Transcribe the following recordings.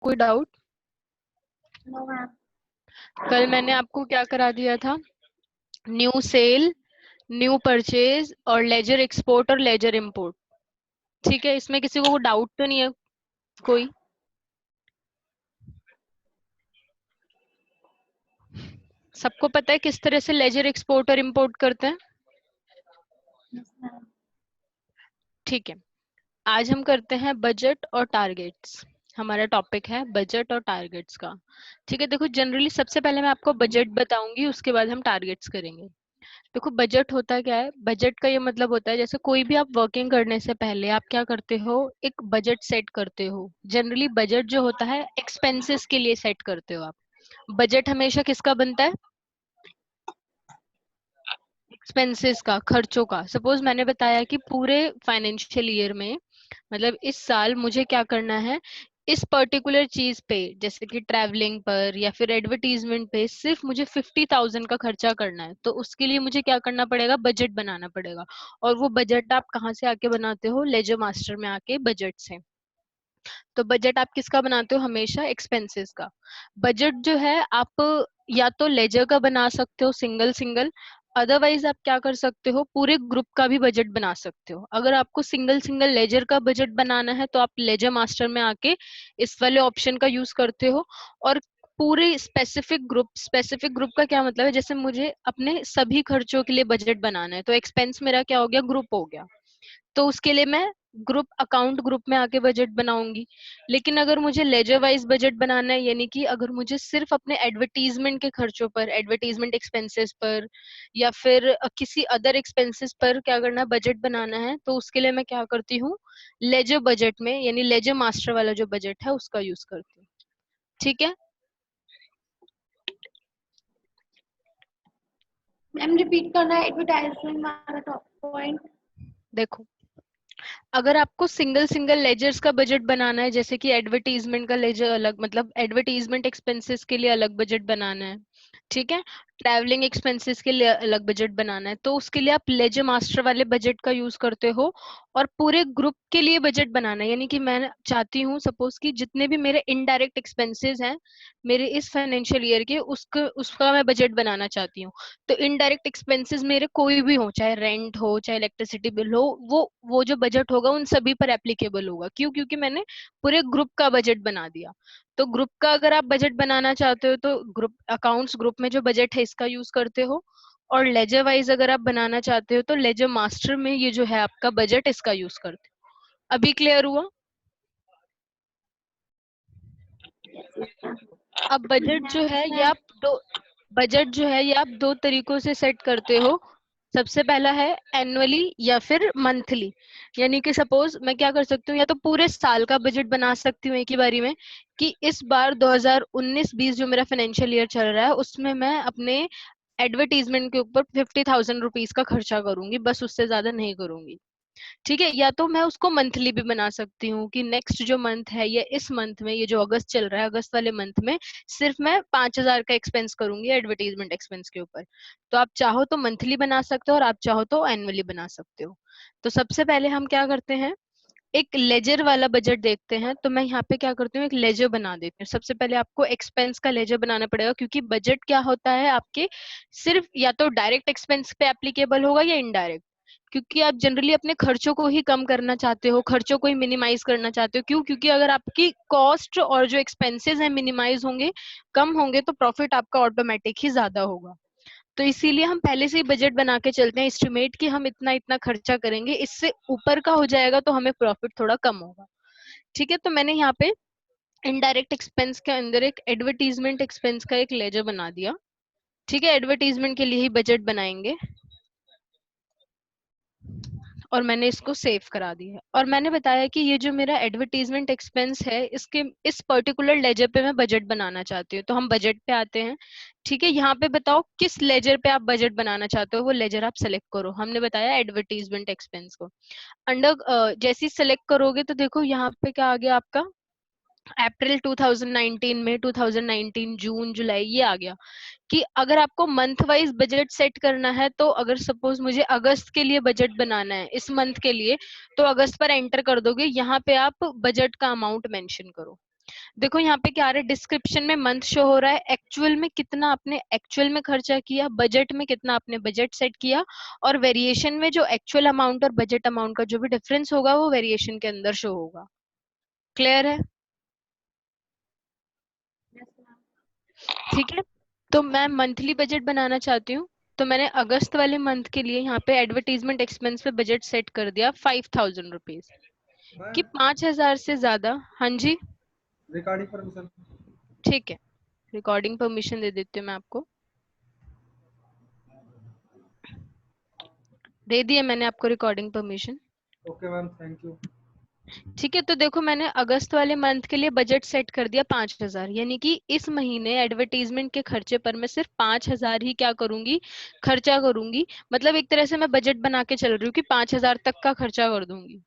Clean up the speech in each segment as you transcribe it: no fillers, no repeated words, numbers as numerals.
कोई doubt? No ma'am. कल मैंने आपको क्या करा दिया था? न्यू सेल, न्यू परचेज और लेजर एक्सपोर्ट और लेजर इंपोर्ट। ठीक है, इसमें किसी को डाउट तो नहीं है कोई? सबको पता है किस तरह से लेजर एक्सपोर्ट और इंपोर्ट करते हैं? Yes ma'am. ठीक है, आज हम करते हैं बजट और टारगेट्स। हमारा टॉपिक है बजट और टारगेट्स का। ठीक है, देखो जनरली सबसे पहले मैं आपको बजट बताऊंगी, उसके बाद हम टारगेट्स करेंगे। देखो बजट होता क्या है? बजट का ये मतलब होता है जैसे कोई भी आप वर्किंग करने से पहले आप क्या करते हो, एक बजट सेट करते हो। जनरली बजट जो होता है एक्सपेंसेस के लिए सेट करते हो आप। बजट हमेशा किसका बनता है? एक्सपेंसेस का, खर्चों का। सपोज मैंने बताया कि पूरे फाइनेंशियल ईयर में, मतलब इस साल मुझे क्या करना है, इस पर्टिकुलर चीज पे जैसे कि ट्रैवलिंग पर या फिर एडवर्टीजमेंट पे सिर्फ मुझे 50,000 का खर्चा करना है, तो उसके लिए मुझे क्या करना पड़ेगा? बजट बनाना पड़ेगा। और वो बजट आप कहाँ से आके बनाते हो? लेजर मास्टर में आके बजट से। तो बजट आप किसका बनाते हो? हमेशा एक्सपेंसेस का। बजट जो है आप या तो लेजर का बना सकते हो सिंगल सिंगल, अदरवाइज आप क्या कर सकते हो, पूरे ग्रुप का भी बजट बना सकते हो। अगर आपको सिंगल सिंगल लेजर का बजट बनाना है तो आप लेजर मास्टर में आके इस वाले ऑप्शन का यूज करते हो। और पूरे स्पेसिफिक ग्रुप का क्या मतलब है, जैसे मुझे अपने सभी खर्चों के लिए बजट बनाना है तो एक्सपेंस मेरा क्या हो गया? ग्रुप हो गया। तो उसके लिए मैं ग्रुप अकाउंट ग्रुप में आके बजट बनाऊंगी। लेकिन अगर मुझे लेजर वाइज बजट बनाना है, यानी कि अगर मुझे सिर्फ अपने एडवर्टीजमेंट के खर्चों पर, एडवर्टीजमेंट एक्सपेंसेस पर या फिर किसी अदर एक्सपेंसेस पर क्या करना, बजट बनाना है, तो उसके लिए मैं क्या करती हूँ? लेजर बजट में, यानी लेजर मास्टर वाला जो बजट है उसका यूज करती हूँ। ठीक है, मैम रिपीट करना है एडवर्टाइजमेंट वाला पॉइंट। देखो अगर आपको सिंगल सिंगल लेजर्स का बजट बनाना है, जैसे कि एडवर्टीजमेंट का लेजर अलग, मतलब एडवर्टीजमेंट एक्सपेंसेस के लिए अलग बजट बनाना है, ठीक है, ट्रैवलिंग एक्सपेंसेस के लिए अलग बजट बनाना है, तो उसके लिए आप लेजर मास्टर वाले बजट का यूज करते हो। और पूरे ग्रुप के लिए बजट बनाना है, यानी कि मैं चाहती हूँ सपोज कि जितने भी मेरे इनडायरेक्ट एक्सपेंसेस हैं मेरे इस फाइनेंशियल ईयर के, उसका उसका मैं बजट बनाना चाहती हूँ। तो इनडायरेक्ट एक्सपेंसेस मेरे कोई भी हो, चाहे रेंट हो चाहे इलेक्ट्रिसिटी बिल हो, वो जो बजट होगा उन सभी पर एप्लीकेबल होगा। क्यों? क्योंकि मैंने पूरे ग्रुप का बजट बना दिया। तो ग्रुप का अगर आप बजट बनाना चाहते हो तो ग्रुप अकाउंट्स ग्रुप में जो बजट है इसका यूज करते हो। और लेजर वाइज अगर आप बनाना चाहते हो तो लेजर मास्टर में ये जो है आपका बजट, इसका यूज करते हो। अभी क्लियर हुआ? अब बजट जो है यस ये मैम। आप दो बजट जो है ये आप दो तरीकों से सेट करते हो। सबसे पहला है एनुअली या फिर मंथली। यानी कि सपोज मैं क्या कर सकती हूँ, या तो पूरे साल का बजट बना सकती हूँ एक ही बारी में, कि इस बार 2019-20 जो मेरा फाइनेंशियल ईयर चल रहा है उसमें मैं अपने एडवर्टीजमेंट के ऊपर 50,000 रुपीज का खर्चा करूंगी, बस उससे ज्यादा नहीं करूंगी। ठीक है, या तो मैं उसको मंथली भी बना सकती हूँ कि नेक्स्ट जो मंथ है या इस मंथ में, ये जो अगस्त चल रहा है, अगस्त वाले मंथ में सिर्फ मैं 5,000 का एक्सपेंस करूंगी एडवर्टीजमेंट एक्सपेंस के ऊपर। तो आप चाहो तो मंथली बना सकते हो और आप चाहो तो एनुअली बना सकते हो। तो सबसे पहले हम क्या करते हैं, एक लेजर वाला बजट देखते हैं। तो मैं यहाँ पे क्या करती हूँ, एक लेजर बना देती हूँ। सबसे पहले आपको एक्सपेंस का लेजर बनाना पड़ेगा, क्योंकि बजट क्या होता है आपके, सिर्फ या तो डायरेक्ट एक्सपेंस पे एप्लीकेबल होगा या इनडायरेक्ट। क्योंकि आप जनरली अपने खर्चों को ही कम करना चाहते हो, खर्चों को ही मिनिमाइज करना चाहते हो। क्यों? क्योंकि अगर आपकी कॉस्ट और जो एक्सपेंसेस है मिनिमाइज होंगे, कम होंगे, तो प्रॉफिट आपका ऑटोमेटिक ही ज्यादा होगा। तो इसीलिए हम पहले से ही बजट बना के चलते हैं, एस्टिमेट कि हम इतना इतना खर्चा करेंगे, इससे ऊपर का हो जाएगा तो हमें प्रॉफिट थोड़ा कम होगा। ठीक है, तो मैंने यहाँ पे इनडायरेक्ट एक्सपेंस के अंदर एक एडवर्टीजमेंट एक्सपेंस का एक लेजर बना दिया। ठीक है, एडवर्टीजमेंट के लिए ही बजट बनाएंगे और मैंने इसको सेव करा दिया है। और मैंने बताया कि ये जो मेरा एडवर्टीजमेंट एक्सपेंस है इसके इस पर्टिकुलर लेजर पे मैं बजट बनाना चाहती हूँ। तो हम बजट पे आते हैं। ठीक है, यहाँ पे बताओ किस लेजर पे आप बजट बनाना चाहते हो, वो लेजर आप सेलेक्ट करो। हमने बताया एडवर्टीजमेंट एक्सपेंस को। अंडर जैसे ही सेलेक्ट करोगे तो देखो यहाँ पे क्या आ गया आपका, अप्रैल 2019 में, 2019 जून जुलाई ये आ गया। कि अगर आपको मंथ वाइज बजट सेट करना है, तो अगर सपोज मुझे अगस्त के लिए बजट बनाना है इस मंथ के लिए, तो अगस्त पर एंटर कर दोगे, यहाँ पे आप बजट का अमाउंट मेंशन करो। देखो यहाँ पे क्या आ रहा है, डिस्क्रिप्शन में मंथ शो हो रहा है, एक्चुअल में कितना आपने एक्चुअल में खर्चा किया, बजट में कितना आपने बजट सेट किया, और वेरिएशन में जो एक्चुअल अमाउंट और बजट अमाउंट का जो भी डिफरेंस होगा वो वेरिएशन के अंदर शो होगा। क्लियर है? Yes, ma'am. ठीक है, तो मैं मंथली बजट बनाना चाहती हूँ। तो मैंने अगस्त वाले मंथ के लिए यहाँ पे एडवर्टीजमेंट एक्सपेंस पे बजट सेट कर दिया 5000 रुपीज, कि 5000 से ज्यादा। हाँ जी, रिकॉर्डिंग परमिशन। ठीक है, रिकॉर्डिंग परमिशन दे देती हूँ मैं आपको, दे दिए मैंने आपको recording permission. Okay ma'am, thank you. ठीक है, तो देखो मैंने अगस्त वाले मंथ के लिए बजट सेट कर दिया 5000, यानी कि इस महीने एडवर्टीजमेंट के खर्चे पर मैं सिर्फ 5000 ही क्या करूंगी, खर्चा करूंगी। मतलब एक तरह से मैं बजट बना के चल रही हूँ कि 5000 तक का खर्चा कर दूंगी।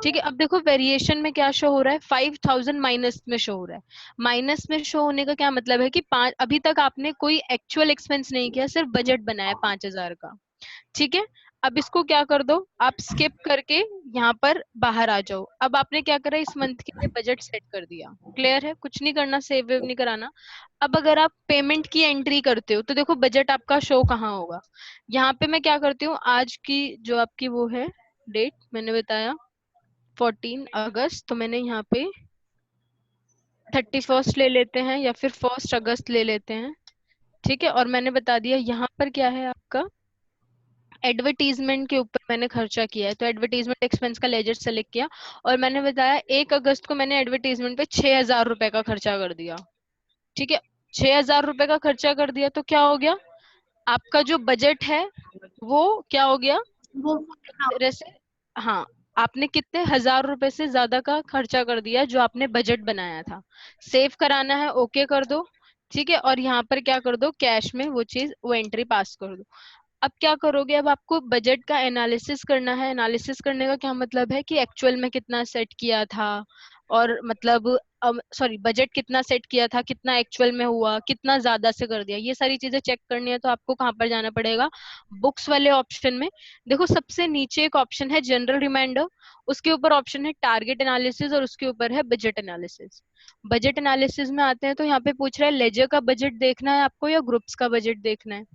ठीक है, अब देखो वेरिएशन में क्या शो हो रहा है, 5000 माइनस में शो हो रहा है। माइनस में शो होने का क्या मतलब है कि पांच, अभी तक आपने कोई एक्चुअल एक्सपेंस नहीं किया, सिर्फ बजट बनाया 5000 का। ठीक है, अब इसको क्या कर दो, आप स्किप करके यहाँ पर बाहर आ जाओ। अब आपने क्या करा, इस मंथ के लिए बजट सेट कर दिया। क्लियर है? कुछ नहीं करना, सेव वेव नहीं कराना। अब अगर आप पेमेंट की एंट्री करते हो तो देखो बजट आपका शो कहाँ होगा। यहाँ पे मैं क्या करती हूँ, आज की जो आपकी वो है डेट मैंने बताया 14 अगस्त, तो मैंने यहाँ पे 31 ले लेते हैं या फिर 1 अगस्त ले लेते हैं। ठीक है, और मैंने बता दिया यहाँ पर क्या है आपका, एडवर्टीजमेंट के ऊपर मैंने खर्चा किया है, तो एडवर्टीजमेंट एक्सपेंस का लेजर सेलेक्ट किया, और मैंने बताया 1 अगस्त को मैंने एडवर्टीजमेंट पे 6000 रुपए का खर्चा कर दिया। ठीक है, 6000 रुपए का खर्चा कर दिया तो क्या हो गया, आपका जो बजट है वो क्या हो गया, वो एक तरह से, हाँ, आपने कितने 1000 रुपए से ज्यादा का खर्चा कर दिया जो आपने बजट बनाया था। सेव कराना है, ओके कर दो। ठीक है, और यहाँ पर क्या कर दो, कैश में वो चीज वो एंट्री पास कर दो। अब क्या करोगे, अब आपको बजट का एनालिसिस करना है। एनालिसिस करने का क्या मतलब है कि एक्चुअल में कितना सेट किया था, और मतलब सॉरी, बजट कितना सेट किया था, कितना एक्चुअल में हुआ, कितना ज्यादा से कर दिया, ये सारी चीजें चेक करनी है। तो आपको कहाँ पर जाना पड़ेगा, बुक्स वाले ऑप्शन में। देखो सबसे नीचे एक ऑप्शन है जनरल रिमाइंडर, उसके ऊपर ऑप्शन है टारगेट एनालिसिस, और उसके ऊपर है बजट एनालिसिस। बजट एनालिसिस में आते हैं तो यहाँ पे पूछ रहा है लेजर का बजट देखना है आपको या ग्रुप्स का बजट देखना है।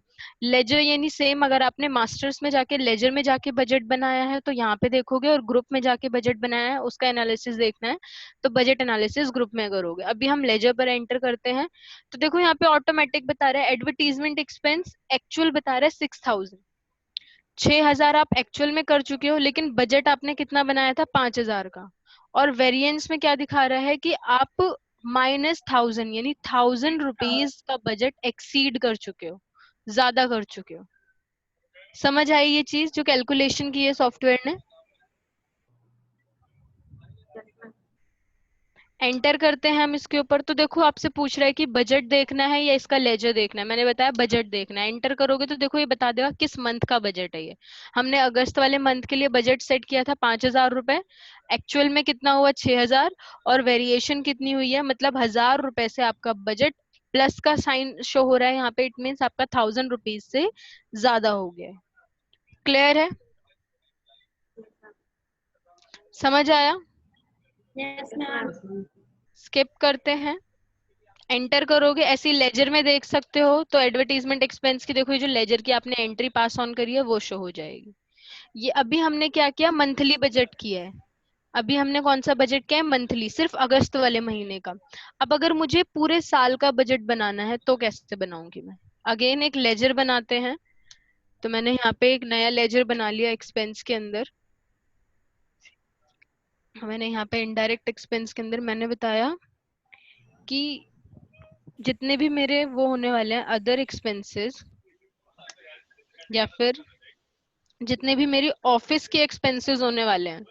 लेजर यानी सेम, अगर आपने मास्टर्स में जाके लेजर में जाके बजट बनाया है तो यहाँ पे देखोगे, और ग्रुप में जाके बजट बनाया है उसका एनालिसिस देखना है तो बजट एनालिसिस ग्रुप में करोगे। अभी हम लेजर पर एंटर करते हैं, तो देखो यहाँ पे ऑटोमेटिक बता रहा है एडवर्टीजमेंट एक्सपेंस एक्चुअल बता रहा है 6000। 6000 आप एक्चुअल में कर चुके हो, लेकिन बजट आपने कितना बनाया था, 5000 का। और वेरिएंस में क्या दिखा रहा है कि आप -1000 यानी 1000 रुपीज का बजट एक्सीड कर चुके हो, ज्यादा कर चुके हो। समझ आई ये चीज जो कैलकुलेशन की है सॉफ्टवेयर ने? एंटर करते हैं हम इसके ऊपर, तो देखो आपसे पूछ रहा है कि बजट देखना है या इसका लेजर देखना है। मैंने बताया बजट देखना है। एंटर करोगे तो देखो ये बता देगा किस मंथ का बजट है ये। हमने अगस्त वाले मंथ के लिए बजट सेट किया था 5000 रुपए, एक्चुअल में कितना हुआ 6000, और वेरिएशन कितनी हुई है, मतलब 1000 रुपए से आपका बजट प्लस का साइन शो हो रहा है यहाँ पे, इट मीन्स आपका 1000 रुपीज से ज्यादा हो गया है। क्लियर है? समझ आया? Yes, ma'am. स्किप करते हैं, एंटर करोगे ऐसी लेजर में देख सकते हो, तो एडवर्टीजमेंट एक्सपेंस की देखो ये जो लेजर की आपने एंट्री पास ऑन करी है वो शो हो जाएगी। ये अभी हमने क्या किया, मंथली बजट किया है। अभी हमने कौन सा बजट किया है, मंथली, सिर्फ अगस्त वाले महीने का। अब अगर मुझे पूरे साल का बजट बनाना है तो कैसे बनाऊंगी मैं, अगेन एक लेजर बनाते हैं। तो मैंने यहाँ पे एक नया लेजर बना लिया एक्सपेंस के अंदर। मैंने यहाँ पे इनडायरेक्ट एक्सपेंस के अंदर मैंने बताया कि जितने भी मेरे वो होने वाले हैं अदर एक्सपेंसेस, या फिर जितने भी मेरी ऑफिस के एक्सपेंसेस होने वाले हैं,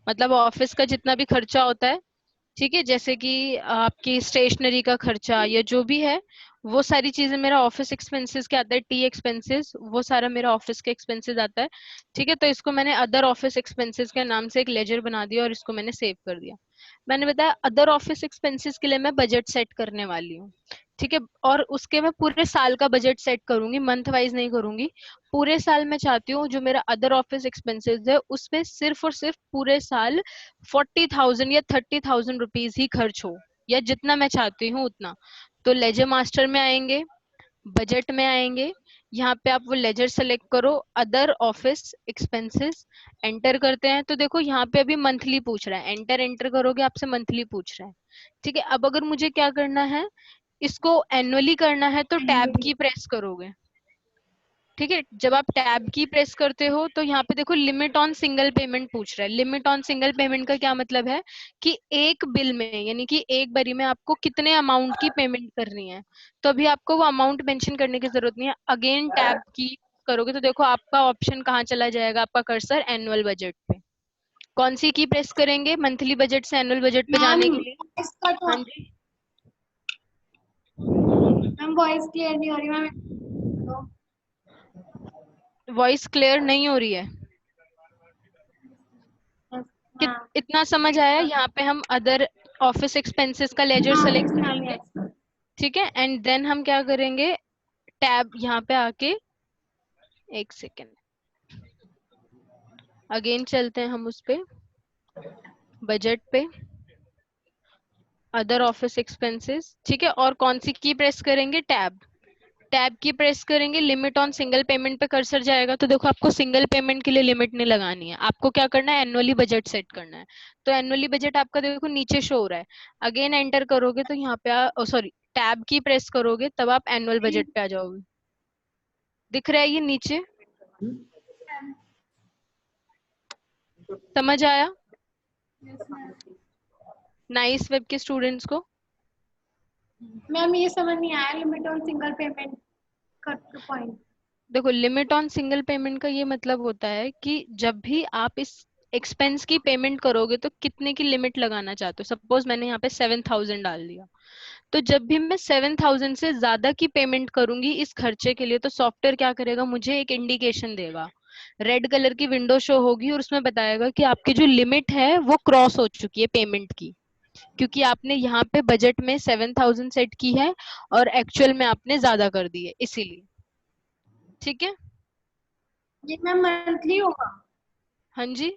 मतलब ऑफिस का जितना भी खर्चा होता है, ठीक है, जैसे कि आपकी स्टेशनरी का खर्चा या जो भी है, वो सारी चीजें मेरा ऑफिस एक्सपेंसेस के आता है, टी एक्सपेंसेस, वो सारा मेरा ऑफिस के एक्सपेंसेस आता है। ठीक है, तो इसको मैंने अदर ऑफिस एक्सपेंसेस के नाम से एक लेजर बना दिया और इसको मैंने सेव कर दिया। मैंने बताया अदर ऑफिस एक्सपेंसेस के लिए मैं बजट सेट करने वाली हूँ। ठीक है, और उसके मैं पूरे साल का बजट सेट करूंगी, मंथ वाइज नहीं करूंगी। पूरे साल में चाहती हूँ जो मेरा अदर ऑफिस एक्सपेंसेस है उसमें सिर्फ और सिर्फ पूरे साल 40,000 या 30,000 रुपीज ही खर्च हो। या जितना मैं चाहती हूँ उतना। तो लेजर मास्टर में आएंगे, बजट में आएंगे, यहाँ पे आप वो लेजर सेलेक्ट करो, अदर ऑफिस एक्सपेंसेस एंटर करते हैं। तो देखो यहाँ पे अभी मंथली पूछ रहा है, एंटर एंटर करोगे आपसे मंथली पूछ रहा है। ठीक है, अब अगर मुझे क्या करना है, इसको एनुअली करना है तो टैब की प्रेस करोगे। ठीक है, जब आप टैब की प्रेस करते हो तो यहाँ पे देखो लिमिट ऑन सिंगल पेमेंट पूछ रहा है। लिमिट ऑन सिंगल पेमेंट का क्या मतलब है कि एक बिल में यानी कि एक बारी में आपको कितने अमाउंट की पेमेंट करनी है। तो अभी आपको वो अमाउंट मेंशन करने की जरूरत नहीं है। अगेन टैब की करोगे तो देखो आपका ऑप्शन कहाँ चला जाएगा, आपका कर्सर एनुअल बजट पे। कौन सी की प्रेस करेंगे मंथली बजट से एनुअल बजट पे मैम जाने के लिए? इसका तो हाँ जी, मैम वॉइस क्लियर नहीं हो रही मैम। तो वॉइस क्लियर नहीं हो रही है। हाँ इतना समझ आया? यहाँ पे हम अदर ऑफिस एक्सपेंसेस का लेजर हाँ सेलेक्ट यस मैम करेंगे। यस। ठीक है, एंड देन हम क्या करेंगे, टैब यहाँ पे आके, एक सेकेंड, अगेन चलते हैं हम उस पे, बजट पे, अदर ऑफिस एक्सपेंसेस। ठीक है, और कौन सी की प्रेस करेंगे, टैब। टैब की प्रेस करेंगे, लिमिट ऑन सिंगल पेमेंट पे कर्सर जाएगा। तो देखो आपको सिंगल पेमेंट के लिए लिमिट नहीं लगानी है, आपको क्या करना है, एनुअली बजट सेट करना है। तो एनुअली बजट आपका देखो नीचे शो हो रहा है। अगेन एंटर करोगे तो यहाँ पे सॉरी, टैब की प्रेस करोगे तब आप एनुअल बजट पे आ जाओगे। दिख रहा है ये नीचे? समझ आया नाइस वेब के स्टूडेंट्स को? मैम ये समझ नहीं आया लिमिट ऑन सिंगल पेमेंट का पॉइंट। देखो लिमिट ऑन सिंगल पेमेंट का ये मतलब होता है कि जब भी आप इस एक्सपेंस की पेमेंट करोगे तो कितने की लिमिट लगाना चाहते हो। सपोज मैंने यहाँ पे 7,000 डाल दिया, तो जब भी मैं 7,000 से ज्यादा की पेमेंट करूंगी इस खर्चे के लिए तो सॉफ्टवेयर क्या करेगा, मुझे एक इंडिकेशन देगा। रेड कलर की विंडो शो होगी और उसमें बताएगा कि आपकी जो लिमिट है वो क्रॉस हो चुकी है पेमेंट की, क्योंकि आपने यहाँ पे बजट में 7,000 सेट की है और एक्चुअल में आपने ज्यादा कर दी है, इसीलिए। ठीक है, ये मैम मंथली होगा? हाँ जी,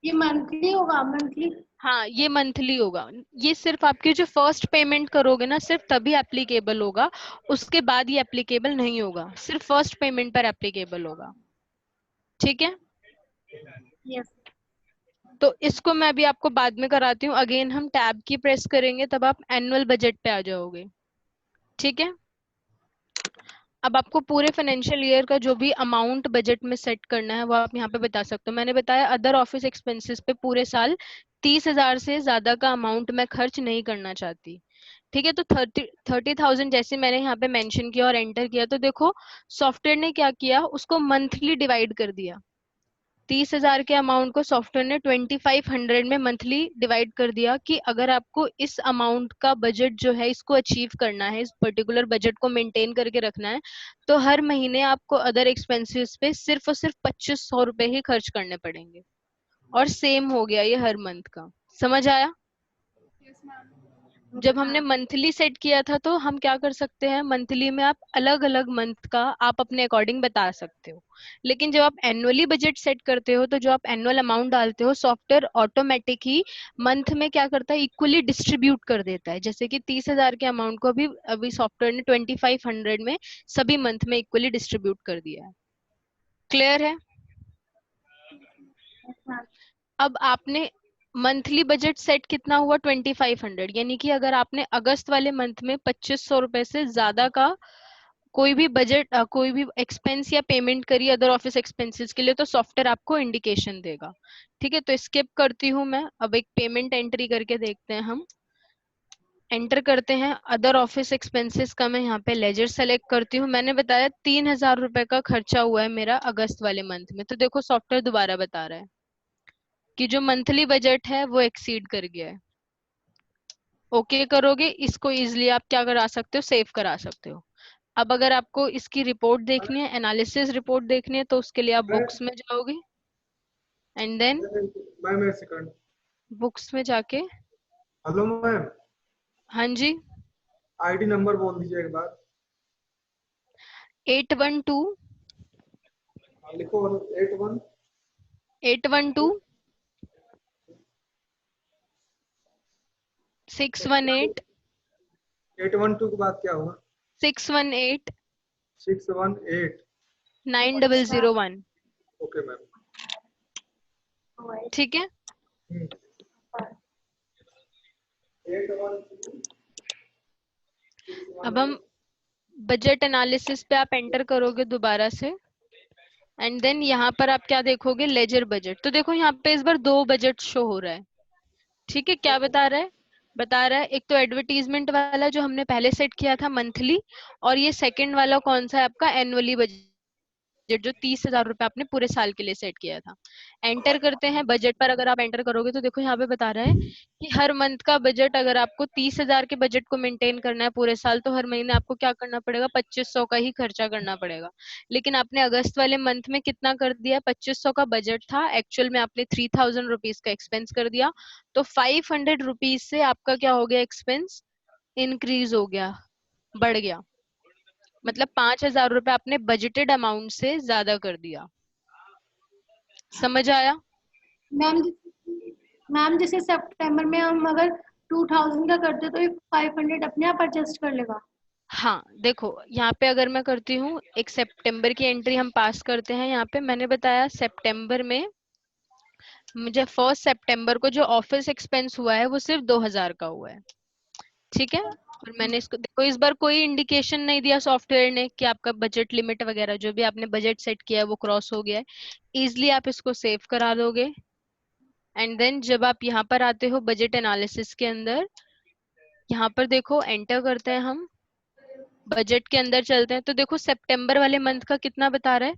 ये मंथली होगा मंथली? हाँ ये मंथली होगा। ये सिर्फ आपकी जो फर्स्ट पेमेंट करोगे ना सिर्फ तभी एप्लीकेबल होगा, उसके बाद ये एप्लीकेबल नहीं होगा, सिर्फ फर्स्ट पेमेंट पर एप्लीकेबल होगा। ठीक है, यस। तो इसको मैं अभी आपको बाद में कराती हूँ। अगेन हम टैब की प्रेस करेंगे तब आप एनुअल बजट पे आ जाओगे। ठीक है, अब आपको पूरे फाइनेंशियल ईयर का जो भी अमाउंट बजट में सेट करना है वो आप यहाँ पे बता सकते हो। मैंने बताया अदर ऑफिस एक्सपेंसेस पे पूरे साल 30,000 से ज्यादा का अमाउंट मैं खर्च नहीं करना चाहती। ठीक है, तो 30,000 जैसे मैंने यहाँ पे मेंशन किया और एंटर किया तो देखो सॉफ्टवेयर ने क्या किया, उसको मंथली डिवाइड कर दिया। 30,000 के अमाउंट को सॉफ्टवेयर ने 2,500 में मंथली डिवाइड कर दिया कि अगर आपको इस अमाउंट का बजट जो है इसको अचीव करना है, इस पर्टिकुलर बजट को मेंटेन करके रखना है, तो हर महीने आपको अदर एक्सपेंसेस पे सिर्फ और सिर्फ 2,500 रुपए ही खर्च करने पड़ेंगे। और सेम हो गया ये हर मंथ का। समझ आया? जब हमने मंथली सेट किया था तो हम क्या कर सकते हैं, मंथली में आप अलग अलग मंथ का आप अपने अकॉर्डिंग बता सकते हो। लेकिन जब आप एनुअली बजट सेट करते हो तो जो आप एनुअल अमाउंट डालते हो सॉफ्टवेयर ऑटोमेटिक ही मंथ में क्या करता है, इक्वली डिस्ट्रीब्यूट कर देता है। जैसे कि 30,000 के अमाउंट को अभी अभी सॉफ्टवेयर ने 2,500 में सभी मंथ में इक्वली डिस्ट्रीब्यूट कर दिया है। क्लियर है? अब आपने मंथली बजट सेट कितना हुआ, 2,500, यानी कि अगर आपने अगस्त वाले मंथ में 2,500 रुपए से ज्यादा का कोई भी बजट कोई भी एक्सपेंस या पेमेंट करी अदर ऑफिस एक्सपेंसेस के लिए तो सॉफ्टवेयर आपको इंडिकेशन देगा। ठीक है, तो स्किप करती हूँ मैं, अब एक पेमेंट एंट्री करके देखते हैं हम। एंटर करते हैं अदर ऑफिस एक्सपेंसेस का, मैं यहाँ पे लेजर सेलेक्ट करती हूँ। मैंने बताया 3,000 रुपए का खर्चा हुआ है मेरा अगस्त वाले मंथ में, तो देखो सॉफ्टवेयर दोबारा बता रहा है कि जो मंथली बजट है वो एक्सीड कर गया है। ओके करोगे इसको, इजिली आप क्या करा सकते हो, सेव करा सकते हो। अब अगर आपको इसकी रिपोर्ट देखनी है, एनालिसिस रिपोर्ट देखनी है, तो उसके लिए आप बुक्स में जाओगे एंड देन मैम एक सेकंड। बुक्स में जाके, हेलो मैम, हाँ जी, आईडी नंबर बोल दीजिए एक बार। 812 लिखो 81। 812 618 812 के बाद क्या हुआ? 618 618। 9001। Okay ma'am. ठीक है, 812 अब हम बजट एनालिसिस पे आप एंटर करोगे दोबारा से, एंड देन यहाँ पर आप क्या देखोगे, लेजर बजट। तो देखो यहाँ पे इस बार दो बजट शो हो रहा है। ठीक है, क्या बता रहा है, बता रहा है एक तो एडवर्टीजमेंट वाला जो हमने पहले सेट किया था मंथली, और ये सेकंड वाला कौन सा है आपका, एनुअली बजट, जो 30,000 रुपए आपने पूरे साल के लिए सेट किया था। एंटर करते हैं बजट पर। अगर आप एंटर करोगे तो देखो यहाँ पे बता रहा है कि हर मंथ का बजट, अगर आपको 30,000 के बजट को मेंटेन करना है पूरे साल, तो हर महीने आपको क्या करना पड़ेगा, 2500 का ही खर्चा करना पड़ेगा। लेकिन आपने अगस्त वाले मंथ में कितना कर दिया, 2500 का बजट था, एक्चुअल में आपने 3000 रुपीज का एक्सपेंस कर दिया, तो 500 रुपीज से आपका क्या हो गया, एक्सपेंस इंक्रीज हो गया, बढ़ गया। मतलब 5,000 रुपए आपने बजटेड अमाउंट से ज्यादा कर दिया। समझ आया? मैम मैम जैसे सितंबर में हम अगर 2000 का करते तो ये 500 अपने आप एडजस्ट कर लेगा? हाँ देखो, यहाँ पे अगर मैं करती हूँ, एक सितंबर की एंट्री हम पास करते हैं। यहाँ पे मैंने बताया सितंबर में मुझे 1 सितंबर को जो ऑफिस एक्सपेंस हुआ है वो सिर्फ 2000 का हुआ है। ठीक है, और मैंने इसको देखो, इस बार कोई इंडिकेशन नहीं दिया सॉफ्टवेयर ने कि आपका बजट लिमिट वगैरह जो भी आपने बजट सेट किया है वो क्रॉस हो गया है। इजिली आप इसको सेव करा दोगे, एंड देन जब आप यहाँ पर आते हो बजट एनालिसिस के अंदर, यहाँ पर देखो एंटर करते हैं हम, बजट के अंदर चलते हैं, तो देखो सितंबर वाले मंथ का कितना बता रहा है,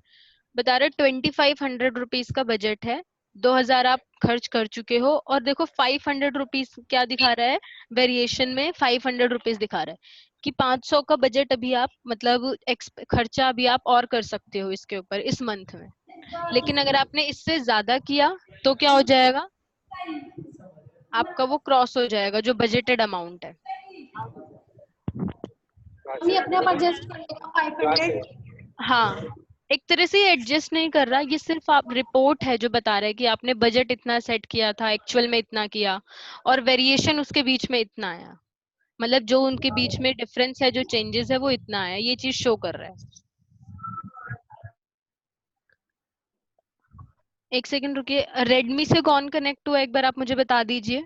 बता रहा है 2500 रुपीज का बजट है, 2000 आप खर्च कर चुके हो, और देखो 500 रुपीज क्या दिखा रहा है, वेरिएशन में 500 रुपीज दिखा रहा है कि 500 का बजट अभी आप मतलब खर्चा अभी आप और कर सकते हो इसके ऊपर इस मंथ में। लेकिन अगर आपने इससे ज्यादा किया तो क्या हो जाएगा, आपका वो क्रॉस हो जाएगा जो बजटेड अमाउंट है। हम ये अपने आप एडजस्ट कर लेगा 500? हाँ, एक तरह से ये एडजस्ट नहीं कर रहा, ये सिर्फ आप रिपोर्ट है जो बता रहा है कि आपने बजट इतना सेट किया था, एक्चुअल में इतना किया, और वेरिएशन उसके बीच में इतना आया। मतलब जो उनके बीच में डिफरेंस है, जो चेंजेस है वो इतना आया, ये चीज शो कर रहा है। एक सेकंड रुकिए, रेडमी से कौन कनेक्ट हुआ एक बार आप मुझे बता दीजिए।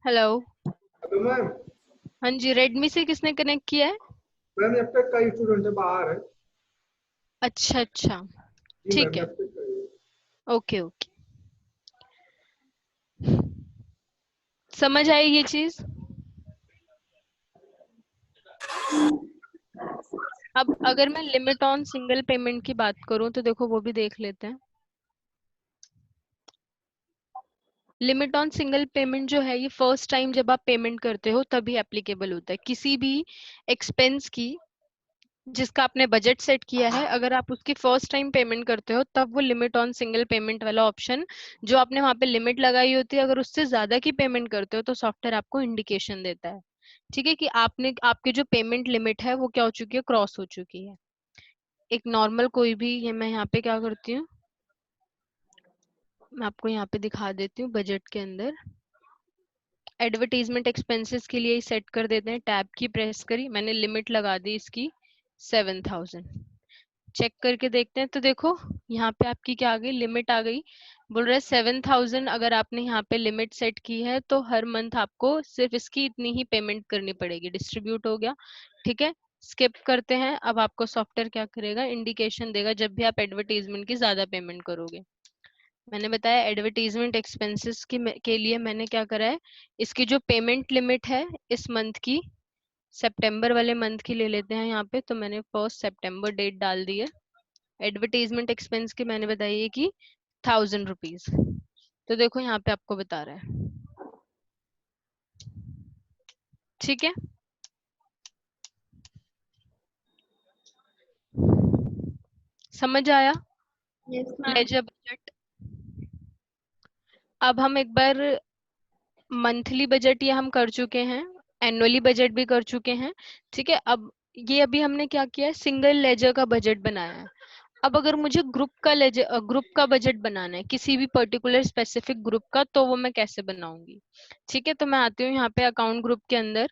हेलो। Hello ma'am. हाँ जी, रेडमी से किसने कनेक्ट किया है? मैम यहाँ पे कई स्टूडेंट है, बाहर है। अच्छा अच्छा, जी ठीक मैम, है, यहाँ पे कई है। ओके ओके, समझ आई ये चीज। अब अगर मैं लिमिट ऑन सिंगल पेमेंट की बात करूं तो देखो वो भी देख लेते हैं। लिमिट ऑन सिंगल पेमेंट जो है ये फर्स्ट टाइम जब आप पेमेंट करते हो तभी एप्लीकेबल होता है। किसी भी एक्सपेंस की जिसका आपने बजट सेट किया है, अगर आप उसकी फर्स्ट टाइम पेमेंट करते हो तब वो लिमिट ऑन सिंगल पेमेंट वाला ऑप्शन, जो आपने वहां पे लिमिट लगाई होती है, अगर उससे ज्यादा की पेमेंट करते हो तो सॉफ्टवेयर आपको इंडिकेशन देता है। ठीक है, कि आपने आपकी जो पेमेंट लिमिट है वो क्या हो चुकी है, क्रॉस हो चुकी है। एक नॉर्मल कोई भी, ये मैं यहाँ पे क्या करती हूँ, मैं आपको यहाँ पे दिखा देती हूँ बजट के अंदर। एडवर्टीजमेंट एक्सपेंसेस के लिए ही सेट कर देते हैं, टैब की प्रेस करी, मैंने लिमिट लगा दी इसकी 7000। चेक करके देखते हैं तो देखो यहाँ पे आपकी क्या आ गई, लिमिट आ गई। बोल रहा है 7000 अगर आपने यहाँ पे लिमिट सेट की है तो हर मंथ आपको सिर्फ इसकी इतनी ही पेमेंट करनी पड़ेगी। डिस्ट्रीब्यूट हो गया। ठीक है, स्किप करते हैं। अब आपको सॉफ्टवेयर क्या करेगा, इंडिकेशन देगा जब भी आप एडवर्टीजमेंट की ज्यादा पेमेंट करोगे। मैंने बताया एडवर्टीजमेंट एक्सपेंसेस के लिए मैंने क्या करा है, इसकी जो पेमेंट लिमिट है इस मंथ की, सितंबर वाले मंथ की ले लेते हैं यहाँ पे, तो मैंने 1 सितंबर डेट डाल दी है। एडवर्टीजमेंट एक्सपेंस की मैंने बताई है कि 1000 रुपीज। तो देखो यहाँ पे आपको बता रहा है। ठीक है, समझ आया? Yes ma'am. Ledger budget. अब हम एक बार मंथली बजट ये हम कर चुके हैं, एनुअली बजट भी कर चुके हैं। ठीक है, अब ये अभी हमने क्या किया है, सिंगल लेजर का बजट बनाया है। अब अगर मुझे ग्रुप का बजट बनाना है किसी भी पर्टिकुलर स्पेसिफिक ग्रुप का, तो वो मैं कैसे बनाऊंगी? ठीक है, तो मैं आती हूँ यहाँ पे अकाउंट ग्रुप के अंदर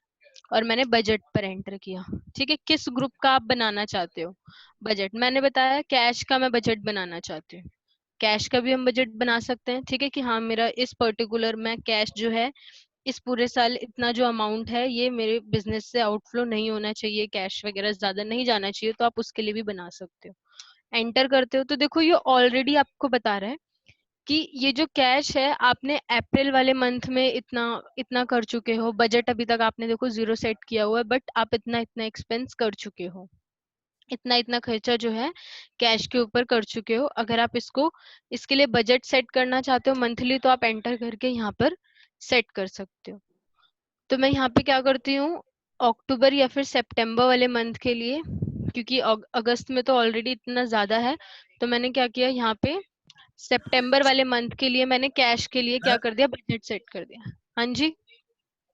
और मैंने बजट पर एंटर किया। ठीक है, किस ग्रुप का आप बनाना चाहते हो बजट? मैंने बताया कैश का मैं बजट बनाना चाहती हूँ। कैश का भी हम बजट बना सकते हैं। ठीक है, कि हाँ मेरा इस पर्टिकुलर में कैश जो है इस पूरे साल इतना जो अमाउंट है ये मेरे बिजनेस से आउटफ्लो नहीं होना चाहिए, कैश वगैरह ज्यादा नहीं जाना चाहिए, तो आप उसके लिए भी बना सकते हो। एंटर करते हो तो देखो ये ऑलरेडी आपको बता रहा है कि ये जो कैश है आपने अप्रैल वाले मंथ में इतना इतना कर चुके हो। बजट अभी तक आपने देखो जीरो सेट किया हुआ है, बट आप इतना इतना एक्सपेंस कर चुके हो, इतना इतना खर्चा जो है कैश के ऊपर कर चुके हो। अगर आप इसको इसके लिए बजट सेट करना चाहते हो मंथली, तो आप एंटर करके यहाँ पर सेट कर सकते हो। तो मैं यहाँ पे क्या करती हूँ, अक्टूबर या फिर सितंबर वाले मंथ के लिए, क्योंकि अगस्त में तो ऑलरेडी इतना ज्यादा है, तो मैंने क्या किया यहाँ पे सितंबर वाले मंथ के लिए मैंने कैश के लिए क्या कर दिया, बजट सेट कर दिया। हाँ जी,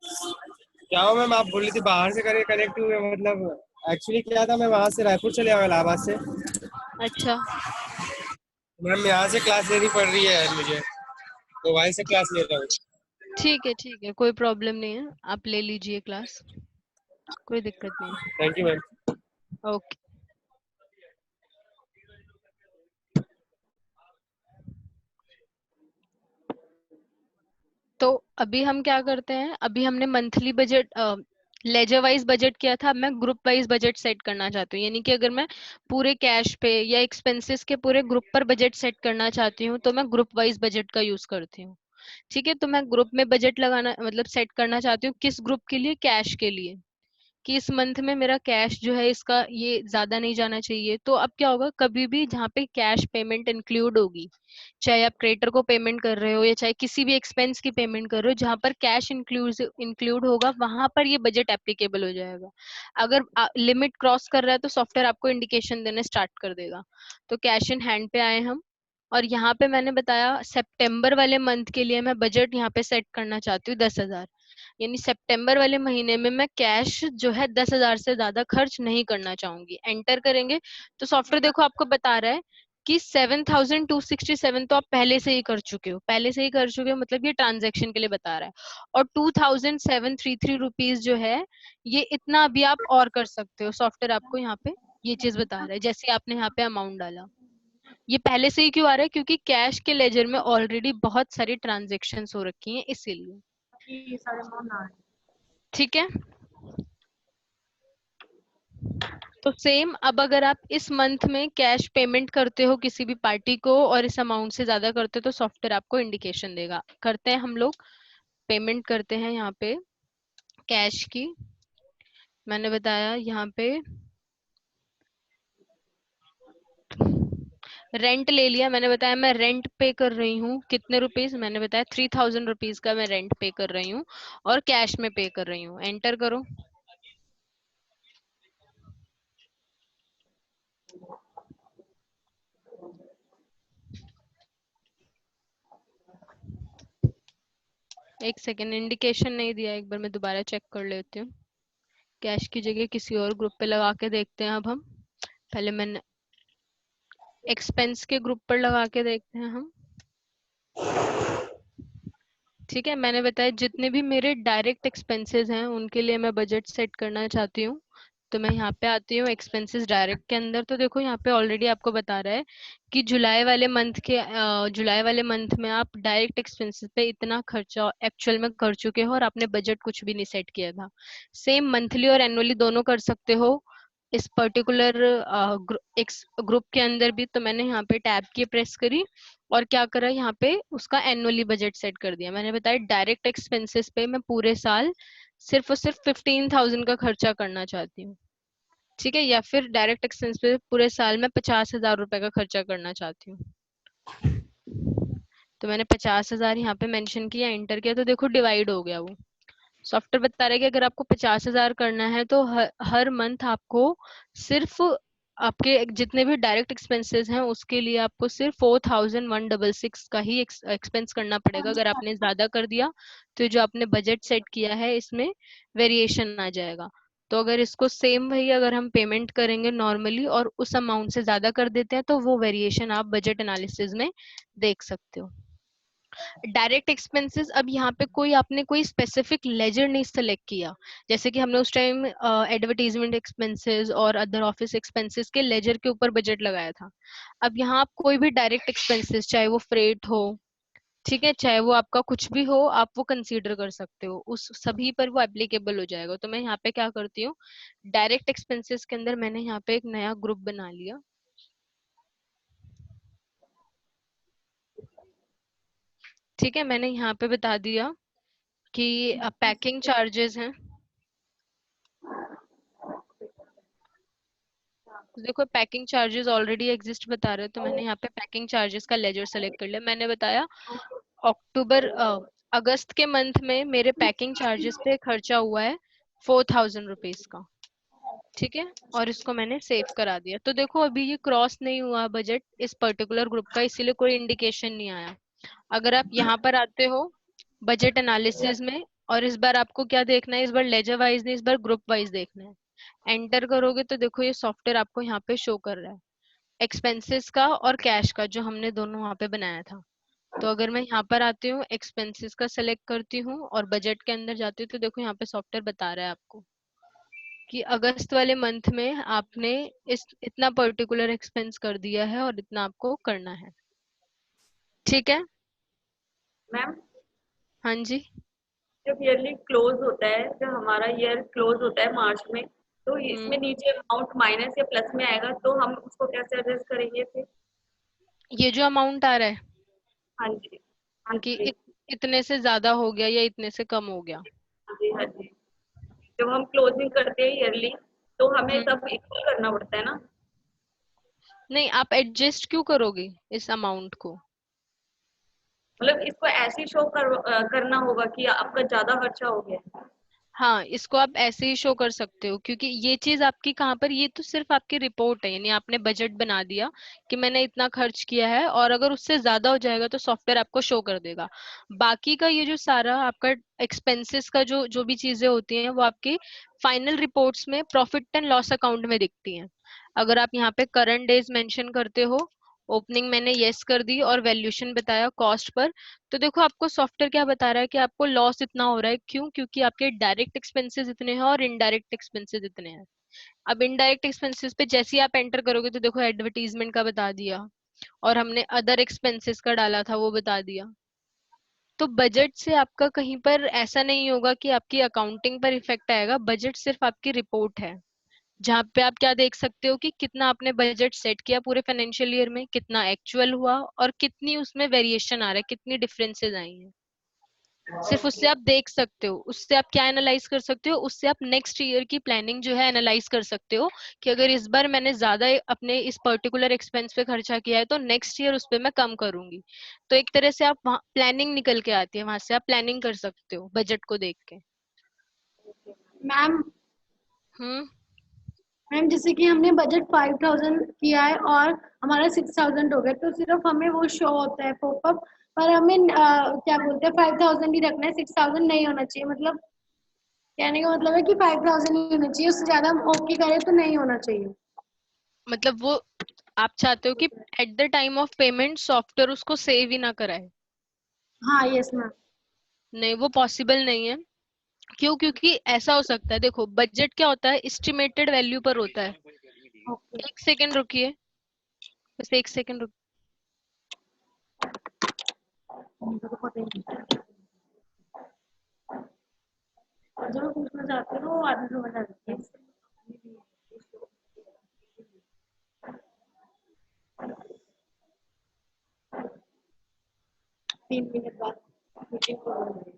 क्या हो मैम, आप बोल रही थी बाहर से करे कनेक्ट हुए, मतलब एक्चुअली क्या था, मैं वहाँ से रायपुर चले आया इलाहाबाद से। अच्छा मैम यहाँ से क्लास लेनी पड़ रही है मुझे, तो वहीं से क्लास ले रहा हूँ। ठीक है, कोई प्रॉब्लम नहीं है, आप ले लीजिए क्लास, कोई दिक्कत नहीं। Thank you ma'am. ओके, तो अभी हम क्या करते हैं, अभी हमने monthly budget ledger wise budget किया था, अब मैं ग्रुप वाइज बजट सेट करना चाहती हूँ। यानी कि अगर मैं पूरे कैश पे या एक्सपेंसेस के पूरे ग्रुप पर बजट सेट करना चाहती हूँ, तो मैं ग्रुप वाइज बजट का यूज करती हूँ। ठीक है, तो मैं ग्रुप में बजट लगाना मतलब सेट करना चाहती हूँ किस ग्रुप के लिए, कैश के लिए, कि इस मंथ में मेरा कैश जो है इसका ये ज्यादा नहीं जाना चाहिए। तो अब क्या होगा, कभी भी जहाँ पे कैश पेमेंट इंक्लूड होगी, चाहे आप क्रेडिटर को पेमेंट कर रहे हो या चाहे किसी भी एक्सपेंस की पेमेंट कर रहे हो, जहां पर कैश इंक्लूड होगा वहां पर ये बजट एप्लीकेबल हो जाएगा। अगर लिमिट क्रॉस कर रहा है तो सॉफ्टवेयर आपको इंडिकेशन देने स्टार्ट कर देगा। तो कैश इन हैंड पे आए हम, और यहाँ पे मैंने बताया सितंबर वाले मंथ के लिए मैं बजट यहाँ पे सेट करना चाहती हूँ 10,000। यानी सितंबर वाले महीने में मैं कैश जो है 10,000 से ज्यादा खर्च नहीं करना चाहूंगी। एंटर करेंगे तो सॉफ्टवेयर देखो आपको बता रहा है कि 7,267 तो आप पहले से ही कर चुके हो, पहले से ही कर चुके हो, मतलब ये ट्रांजैक्शन के लिए बता रहा है। और 2,733 रुपीज जो है ये इतना अभी आप और कर सकते हो। सॉफ्टवेयर आपको यहाँ पे ये चीज बता रहा है, जैसे आपने यहाँ पे अमाउंट डाला। ये पहले से ही क्यों आ रहा है, क्योंकि कैश के लेजर में ऑलरेडी बहुत सारी ट्रांजेक्शन हो रखी हैं, इसीलिए। ये सारे अमाउंट आ रहे हैं। ठीक है, तो सेम अब अगर आप इस मंथ में कैश पेमेंट करते हो किसी भी पार्टी को और इस अमाउंट से ज्यादा करते हो, तो सॉफ्टवेयर आपको इंडिकेशन देगा। करते हैं हम लोग, पेमेंट करते हैं यहाँ पे कैश की। मैंने बताया यहाँ पे रेंट ले लिया, मैंने बताया मैं रेंट पे कर रही हूँ कितने रुपीज, मैंने बताया 3,000 रुपीज का मैं रेंट पे कर रही हूँ और कैश में पे कर रही हूँ। एंटर करो। एक सेकेंड, इंडिकेशन नहीं दिया, एक बार मैं दोबारा चेक कर लेती हूँ। कैश की जगह किसी और ग्रुप पे लगा के देखते हैं। अब हम पहले मैंने एक्सपेंस के ग्रुप पर लगा के देखते हैं हम। ठीक है, मैंने बताया जितने भी मेरे डायरेक्ट एक्सपेंसेस हैं उनके लिए मैं बजट सेट करना चाहती हूँ। तो मैं यहाँ पे आती हूँ एक्सपेंसेस डायरेक्ट के अंदर, तो देखो यहाँ पे ऑलरेडी आपको बता रहा है कि जुलाई वाले मंथ में आप डायरेक्ट एक्सपेंसेस पे इतना खर्चा एक्चुअल में कर चुके हो और आपने बजट कुछ भी नहीं सेट किया था। सेम मंथली और एनुअली दोनों कर सकते हो इस पर्टिकुलर ग्रुप के अंदर भी। तो मैंने यहाँ पे टैब की प्रेस करी और क्या करा, यहाँ पे उसका एनुअली बजट सेट कर दिया। मैंने बताया डायरेक्ट एक्सपेंसेस पे मैं पूरे साल सिर्फ और सिर्फ 15,000 का खर्चा करना चाहती हूँ। ठीक है, या फिर डायरेक्ट एक्सपेंस पे पूरे साल में 50,000 रुपए का खर्चा करना चाहती हूँ। तो मैंने 50,000 यहाँ पे मेंशन किया, एंटर किया, तो देखो डिवाइड हो गया वो। सॉफ्टवेयर बता रहा है कि अगर आपको 50,000 करना है तो हर मंथ आपको सिर्फ आपके जितने भी डायरेक्ट एक्सपेंसेस हैं उसके लिए आपको सिर्फ 4,166 का ही एक्सपेंस करना पड़ेगा। अगर आपने ज्यादा कर दिया तो जो आपने बजट सेट किया है इसमें वेरिएशन आ जाएगा। तो अगर इसको सेम वही अगर हम पेमेंट करेंगे नॉर्मली और उस अमाउंट से ज्यादा कर देते हैं तो वो वेरिएशन आप बजट एनालिसिस में देख सकते हो। डायरेक्ट एक्सपेंसेस, अब यहाँ पे कोई आपने कोई स्पेसिफिक लेजर नहीं सेलेक्ट किया, जैसे कि हमने उस टाइम एडवर्टीजमेंट एक्सपेंसेस और अदर ऑफिस एक्सपेंसेस के लेजर के ऊपर बजट लगाया था। अब यहाँ आप कोई भी डायरेक्ट एक्सपेंसेस, चाहे वो फ्रेट हो, ठीक है, चाहे वो आपका कुछ भी हो, आप वो कंसीडर कर सकते हो, उस सभी पर वो एप्लीकेबल हो जाएगा। तो मैं यहाँ पे क्या करती हूँ, डायरेक्ट एक्सपेंसेस के अंदर मैंने यहाँ पे एक नया ग्रुप बना लिया। ठीक है, मैंने यहाँ पे बता दिया कि पैकिंग चार्जेस हैं। तो देखो पैकिंग चार्जेस ऑलरेडी एग्जिस्ट बता रहे हैं, तो मैंने यहाँ पे पैकिंग चार्जेस का लेजर सेलेक्ट कर लिया। मैंने बताया अक्टूबर अगस्त के मंथ में मेरे पैकिंग चार्जेस पे खर्चा हुआ है 4000 रुपीज का। ठीक है, और इसको मैंने सेव करा दिया। तो देखो अभी ये क्रॉस नहीं हुआ बजट इस पर्टिकुलर ग्रुप का, इसीलिए कोई इंडिकेशन नहीं आया। अगर आप यहाँ पर आते हो बजट एनालिसिस में, और इस बार आपको क्या देखना है, इस बार लेजर वाइज नहीं, इस बार ग्रुप वाइज देखना है। एंटर करोगे तो देखो ये सॉफ्टवेयर आपको यहाँ पे शो कर रहा है एक्सपेंसेस का और कैश का, जो हमने दोनों वहाँ पे बनाया था। तो अगर मैं यहाँ पर आती हूँ, एक्सपेंसेस का सेलेक्ट करती हूँ और बजट के अंदर जाती हूँ, तो देखो यहाँ पे सॉफ्टवेयर बता रहा है आपको कि अगस्त वाले मंथ में आपने इस इतना पर्टिकुलर एक्सपेंस कर दिया है और इतना आपको करना है। ठीक है मैम, हाँ जी। जब ईयरली क्लोज होता है, जब हमारा ईयर क्लोज होता है मार्च में, तो इसमें हम्म, नीचे अमाउंट माइनस या प्लस में आएगा, तो हम उसको कैसे एडजस्ट करेंगे फिर? ये जो अमाउंट आ रहा है हाँ जी, हाँ कि जी, इतने से ज्यादा हो गया या इतने से कम हो गया। हाँ जी, हाँ जी। जब हम क्लोजिंग करते हैं ईयरली, तो हमें हम्म, सब इक्वल करना पड़ता है ना? नहीं, आप एडजस्ट क्यों करोगे इस अमाउंट को? मतलब इसको ऐसे शो करना होगा कि आपका ज्यादा खर्चा हो गया है। हाँ, इसको आप ऐसे ही शो कर सकते हो, क्योंकि ये चीज आपकी कहाँ पर, ये तो सिर्फ आपकी रिपोर्ट है, यानी आपने बजट बना दिया कि मैंने इतना खर्च किया है, और अगर उससे ज्यादा हो जाएगा तो सॉफ्टवेयर आपको शो कर देगा। बाकी का ये जो सारा आपका एक्सपेंसेस का जो जो भी चीजें होती हैं वो आपकी फाइनल रिपोर्ट्स में प्रॉफिट एंड लॉस अकाउंट में दिखती हैं। अगर आप यहाँ पे करंट डेज मेंशन करते हो, ओपनिंग मैंने यस कर दी और वैल्यूएशन बताया कॉस्ट पर, तो देखो आपको सॉफ्टवेयर क्या बता रहा है कि आपको लॉस इतना हो रहा है। क्यों? क्योंकि आपके डायरेक्ट एक्सपेंसेस इतने हैं और इनडायरेक्ट एक्सपेंसेस इतने हैं। अब इनडायरेक्ट एक्सपेंसेस पे जैसे ही आप एंटर करोगे तो देखो एडवर्टीजमेंट का बता दिया, और हमने अदर एक्सपेंसेस का डाला था वो बता दिया। तो बजट से आपका कहीं पर ऐसा नहीं होगा कि आपकी अकाउंटिंग पर इफेक्ट आएगा। बजट सिर्फ आपकी रिपोर्ट है, जहाँ पे आप क्या देख सकते हो कि कितना आपने बजट सेट किया पूरे फाइनेंशियल ईयर में, कितना एक्चुअल हुआ और कितनी उसमें वेरिएशन आ रहा है, कितनी डिफरेंसेस आई हैं। सिर्फ उससे आप देख सकते हो। उससे आप क्या एनालाइज कर सकते हो, उससे आप नेक्स्ट ईयर की प्लानिंग जो है एनालाइज कर सकते हो कि अगर इस बार मैंने ज्यादा अपने इस पर्टिकुलर एक्सपेंस पे खर्चा किया है तो नेक्स्ट ईयर उस पे मैं कम करूंगी। तो एक तरह से आप वहाँ प्लानिंग निकल के आती है, वहां से आप प्लानिंग कर सकते हो बजट को देख के। मैम हम्म, मैम जैसे कि हमने बजट 5000 किया है और हमारा 6000 हो गया, तो सिर्फ हमें वो शो होता है पॉपअप, पर हमें क्या बोलते हैं 5000 ही रखना है, 6000 नहीं होना चाहिए। मतलब कहने का मतलब है कि 5000 ही होना चाहिए, उससे ज्यादा हम ओके करें तो नहीं होना चाहिए। मतलब वो आप चाहते हो कि at the time of payment software उसको सेव ही ना कराए? हाँ यस मैम। नहीं, वो पॉसिबल नहीं है। क्यों? क्योंकि ऐसा हो सकता है, देखो बजट क्या होता है, एस्टिमेटेड वैल्यू पर होता है। ओके। एक सेकंड रुकिए, बस एक सेकंड रुकिए। मुझे तो पता ही नहीं, जो मैं पूछना चाहती हूँ वो आदमी समझ आ जाती है। 3 मिनट बाद मीटिंग हो रही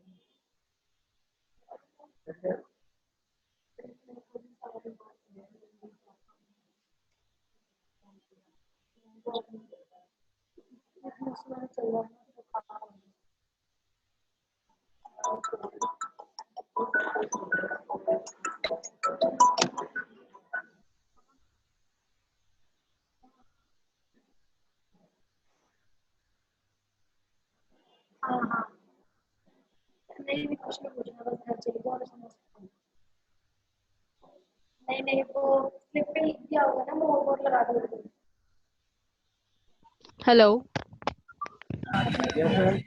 हाँ हाँ, नहीं नहीं कुछ नहीं पूछना, बस घर चले जाओ और समझ। नहीं नहीं, वो स्लिप पे लिख दिया होगा ना, मोर लगा दो। हेलो। Yes ma'am.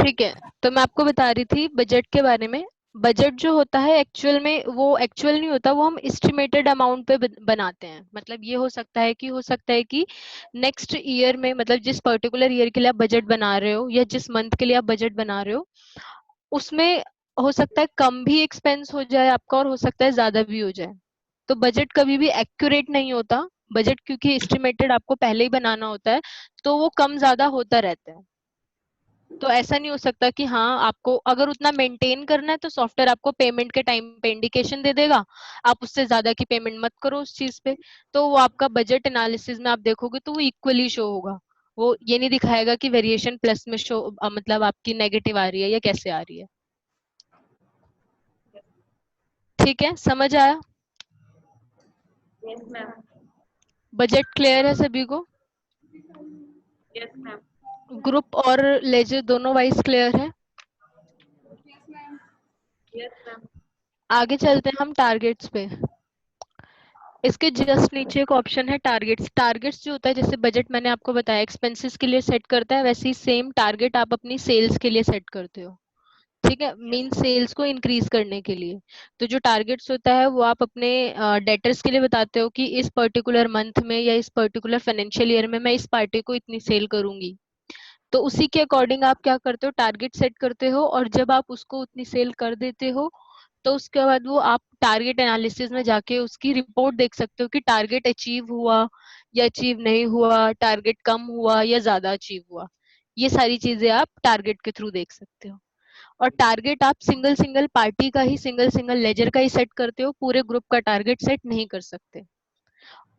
ठीक है, तो मैं आपको बता रही थी बजट के बारे में। बजट जो होता है एक्चुअल में वो एक्चुअल नहीं होता, वो हम एस्टिमेटेड अमाउंट पे बनाते हैं। मतलब ये हो सकता है कि नेक्स्ट ईयर में, मतलब जिस पर्टिकुलर ईयर के लिए आप बजट बना रहे हो या जिस मंथ के लिए आप बजट बना रहे हो, उसमें हो सकता है कम भी एक्सपेंस हो जाए आपका और हो सकता है ज्यादा भी हो जाए। तो बजट कभी भी एक्यूरेट नहीं होता। बजट क्योंकि एस्टिमेटेड आपको पहले ही बनाना होता है, तो वो कम ज्यादा होता रहता है। तो ऐसा नहीं हो सकता कि हाँ, आपको अगर उतना मेंटेन करना है तो सॉफ्टवेयर आपको पेमेंट के टाइम पे इंडिकेशन दे देगा, आप उससे ज्यादा की पेमेंट मत करो उस चीज पे। तो वो आपका बजट एनालिसिस में आप देखोगे तो वो इक्वली शो होगा। वो ये नहीं दिखाएगा कि वेरिएशन प्लस में शो, मतलब आपकी नेगेटिव आ रही है या कैसे आ रही है। ठीक है, समझ आया? Yes ma'am. बजट क्लियर है सभी को? Yes ma'am. ग्रुप और लेजर दोनों वाइज क्लियर है? Yes ma'am. आगे चलते हैं हम टारगेट्स पे। इसके जस्ट नीचे एक ऑप्शन है टारगेट्स। टारगेट्स जो होता है, जैसे बजट मैंने आपको बताया एक्सपेंसेस के लिए सेट करता है, वैसे ही सेम टारगेट आप अपनी सेल्स के लिए सेट करते हो। ठीक है, मीन सेल्स को इंक्रीज करने के लिए। तो जो टारगेट्स होता है वो आप अपने डेटर्स के लिए बताते हो कि इस पर्टिकुलर मंथ में या इस पर्टिकुलर फाइनेंशियल ईयर में मैं इस पार्टी को इतनी सेल करूंगी। तो उसी के अकॉर्डिंग आप क्या करते हो, टारगेट सेट करते हो, और जब आप उसको उतनी सेल कर देते हो तो उसके बाद वो आप टारगेट एनालिसिस में जाके उसकी रिपोर्ट देख सकते हो कि टारगेट अचीव हुआ या अचीव नहीं हुआ, टारगेट कम हुआ या ज्यादा अचीव हुआ। ये सारी चीजें आप टारगेट के थ्रू देख सकते हो। और टारगेट आप सिंगल सिंगल पार्टी का ही, सिंगल सिंगल लेजर का ही सेट करते हो, पूरे ग्रुप का टारगेट सेट नहीं कर सकते।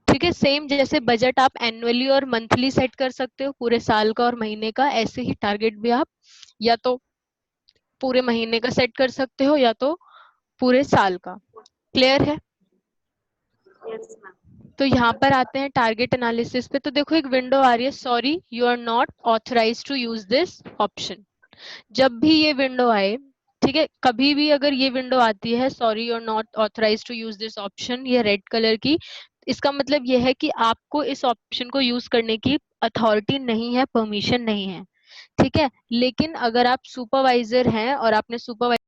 ठीक है, सेम जैसे बजट आप एनुअली और मंथली सेट कर सकते हो, पूरे साल का और महीने का, ऐसे ही टारगेट भी आप या तो पूरे महीने का सेट कर सकते हो या तो पूरे साल का। क्लियर है? Yes ma'am. तो यहाँ पर आते हैं टारगेट एनालिसिस पे। तो देखो एक विंडो आ रही है, sorry you are not authorised to use this option. जब भी ये विंडो आए, ठीक है, कभी भी अगर ये विंडो आती है, sorry you are not authorised to use this option, ये रेड कलर की, इसका मतलब ये है कि आपको इस ऑप्शन को यूज करने की अथॉरिटी नहीं है, परमिशन नहीं है। ठीक है, लेकिन अगर आप सुपरवाइजर हैं और आपने सुपरवाइजर